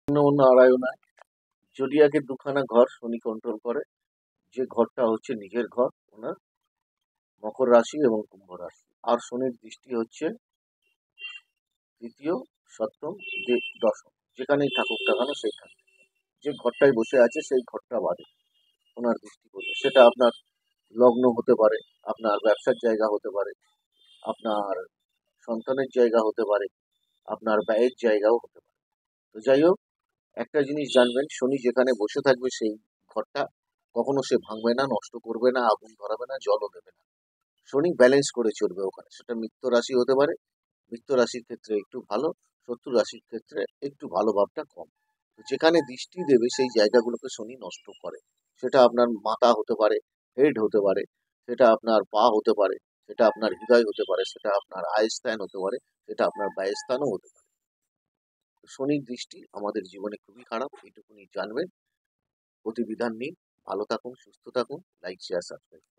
নমঃ নারায়ণায়। জোডিয়াকের দুখানা ঘর শনি কন্ট্রোল করে। যে ঘরটা হচ্ছে নিজের ঘর ওনার, মকর রাশি এবং কুম্ভ রাশি। আর শনির দৃষ্টি হচ্ছে তৃতীয়, সপ্তম, দশম, যেখানেই থাকুক না কেন সেইখানে। যে ঘরটায় বসে আছে সেই ঘরটা বাদে ওনার দৃষ্টি পড়বে। সেটা আপনার লগ্ন হতে পারে, আপনার ব্যবসার জায়গা হতে পারে, আপনার সন্তানের জায়গা হতে পারে, আপনার ব্যয়ের জায়গাও হতে পারে। তো যাই হোক, একটা জিনিস জানবেন, শনি যেখানে বসে থাকবে সেই ঘরটা কখনো সে ভাঙবে না, নষ্ট করবে না, আগুন ধরাবে না, জলও দেবে না। শনি ব্যালেন্স করে চলবে ওখানে। সেটা মিত্র রাশি হতে পারে, মিত্র রাশির ক্ষেত্রে একটু ভালো, শত্রু রাশির ক্ষেত্রে একটু ভালো ভাবটা কম। তো যেখানে দৃষ্টি দেবে সেই জায়গাগুলোকে শনি নষ্ট করে। সেটা আপনার মাথা হতে পারে, হেড হতে পারে, সেটা আপনার পা হতে পারে, সেটা আপনার হৃদয় হতে পারে, সেটা আপনার আয়স্থান হতে পারে, সেটা আপনার ব্যয়স্থানও হতে পারে। তো শনির দৃষ্টি আমাদের জীবনে খুবই খারাপ, এইটুকুনি জানবেন। প্রতিবিধান নিন, ভালো থাকুন, সুস্থ থাকুন, লাইক শেয়ার সাবস্ক্রাইব।